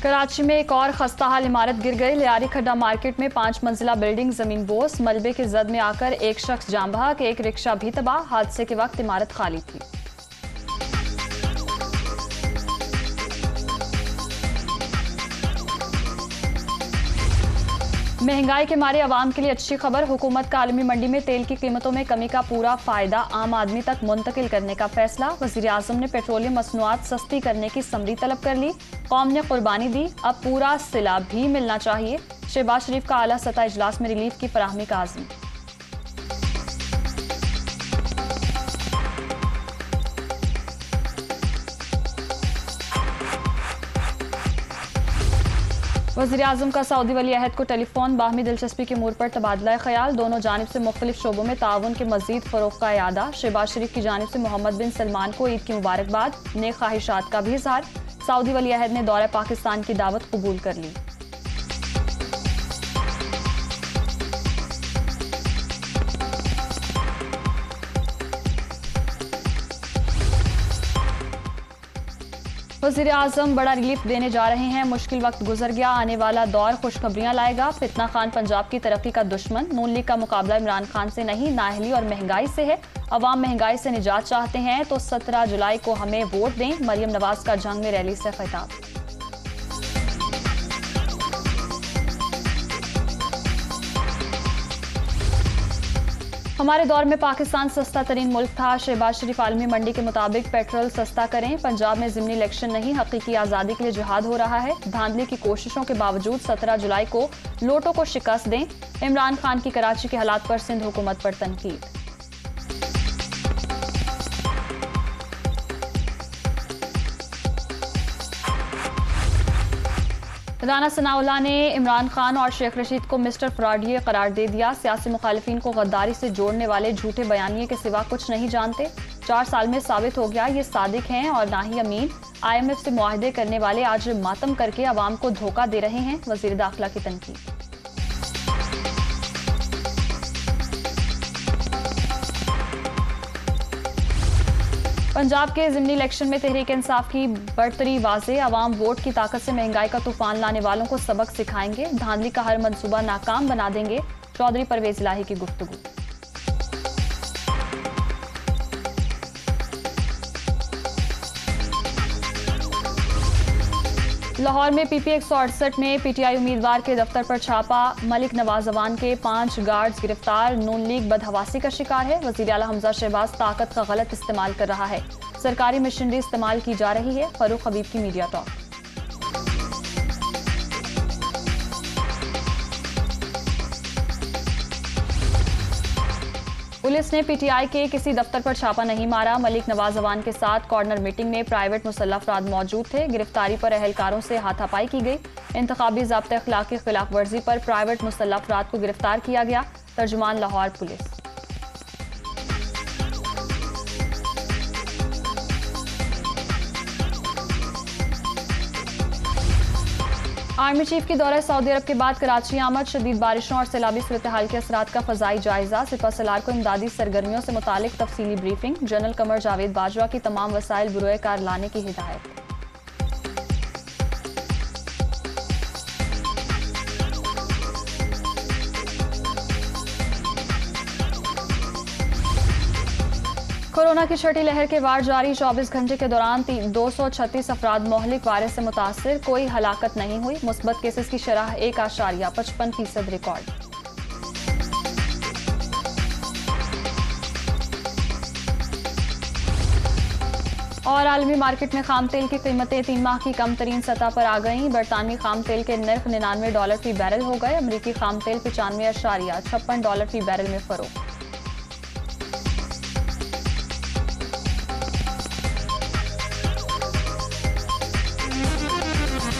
कराची में एक और खस्ताहाल इमारत गिर गई। लियारी खड्डा मार्केट में 5 मंजिला बिल्डिंग जमीन बोस, मलबे की जद में आकर एक शख्स जान बहक, एक रिक्शा भी तबाह। हादसे के वक्त इमारत खाली थी। महंगाई के मारे आवाम के लिए अच्छी खबर। हुकूमत का आलमी मंडी में तेल की कीमतों में कमी का पूरा फायदा आम आदमी तक मुंतकिल करने का फैसला। वजीर आजम ने पेट्रोलियम मसनूआत सस्ती करने की समरी तलब कर ली। कौम ने कुर्बानी दी, अब पूरा सिला भी मिलना चाहिए। शहबाज शरीफ का आला सतह इजलास में रिलीफ की फराहमी का आज़म। वज़ीर आज़म का सऊदी वली अहद को टेलीफोन, बाहमी दिलचस्पी के अमूर पर तबादला ख्याल। दोनों जानिब से मुख्तलिफ शोबों में ताउन के मजीद फ़रोग़ का इरादा। शहबाज शरीफ की जानिब से मोहम्मद बिन सलमान को ईद की मुबारकबाद, नेक ख्वाहिशात का भी इज़हार। सऊदी वली अहद ने दौरे पाकिस्तान की दावत कबूल कर ली। वज़ीर आज़म बड़ा रिलीफ देने जा रहे हैं। मुश्किल वक्त गुजर गया, आने वाला दौर खुशखबरियां लाएगा। फितना खान पंजाब की तरक्की का दुश्मन। नून लीग का मुकाबला इमरान खान से नहीं, नाअहली और महंगाई से है। अवाम महंगाई से निजात चाहते हैं तो 17 जुलाई को हमें वोट दें। मरियम नवाज का जंग में रैली से खिताब। हमारे दौर में पाकिस्तान सस्ता तरीन मुल्क था। शहबाज शरीफ आलमी मंडी के मुताबिक पेट्रोल सस्ता करें। पंजाब में ज़िमनी इलेक्शन नहीं, हकीकी आज़ादी के लिए जिहाद हो रहा है। धांधली की कोशिशों के बावजूद 17 जुलाई को लोटो को शिकस्त दें। इमरान खान की कराची के हालात पर सिंध हुकूमत पर तनकीद। राना सनाउल्लाह ने इमरान खान और शेख रशीद को मिस्टर फ्रॉडिये करार दे दिया। सियासी मुखालिफिन को गद्दारी से जोड़ने वाले झूठे बयानिए के सिवा कुछ नहीं जानते। 4 साल में साबित हो गया ये सादिक हैं और ना ही अमीन। IMF से मुआहदे करने वाले आज मातम करके अवाम को धोखा दे रहे हैं। वजीर दाखिला की तनकीद। पंजाब के ज़िमनी इलेक्शन में तहरीक इंसाफ की बढ़तरी वाज़ेह। अवाम वोट की ताकत से महंगाई का तूफान लाने वालों को सबक सिखाएंगे। धांधली का हर मंसूबा नाकाम बना देंगे। चौधरी परवेज इलाही की गुफ्तगू। लाहौर में PP 168 में PTI उम्मीदवार के दफ्तर पर छापा। मलिक नवाज अवान के 5 गार्ड्स गिरफ्तार। नून लीग बदहवासी का शिकार है। वज़ीर आला हमजा शहबाज ताकत का गलत इस्तेमाल कर रहा है। सरकारी मशीनरी इस्तेमाल की जा रही है। फरूख हबीब की मीडिया टॉक। पुलिस ने PTI के किसी दफ्तर पर छापा नहीं मारा। मलिक नवाज अवान के साथ कॉर्नर मीटिंग में प्राइवेट मुसल्लह अफराद मौजूद थे। गिरफ्तारी पर अहलकारों से हाथापाई की गई। इंतखाबी ज़ाब्ते अखलाक की खिलाफ वर्जी पर प्राइवेट मुसल्लह अफराद को गिरफ्तार किया गया। तर्जुमान लाहौर पुलिस। आर्मी चीफ की दौरे सऊदी अरब के बाद कराची आमद। शदीद बारिशों और सैलाबी सूरत हाल के असरात का फजाई जायजा। सिपह सलार को इमदादी सरगर्मियों से मुतालिक तफसीली ब्रीफिंग। जनरल कमर जावेद बाजवा की तमाम वसाइल बुरोए कार लाने की हिदायत। कोरोना की छठी लहर के वार जारी। 24 घंटे के दौरान 236 अफराद मोहलिक वायरस से मुतासिर। कोई हलाकत नहीं हुई। मुस्बत केसेस की शरह 1.55% रिकॉर्ड। और आलमी मार्केट में खाम तेल की कीमतें 3 माह की कम तरीन सतह पर आ गईं। बरतानवी खाम तेल के नर्ख $99 फी बैरल हो गए। अमरीकी खाम तेल $95.56 फी बैरल में फरोख्त।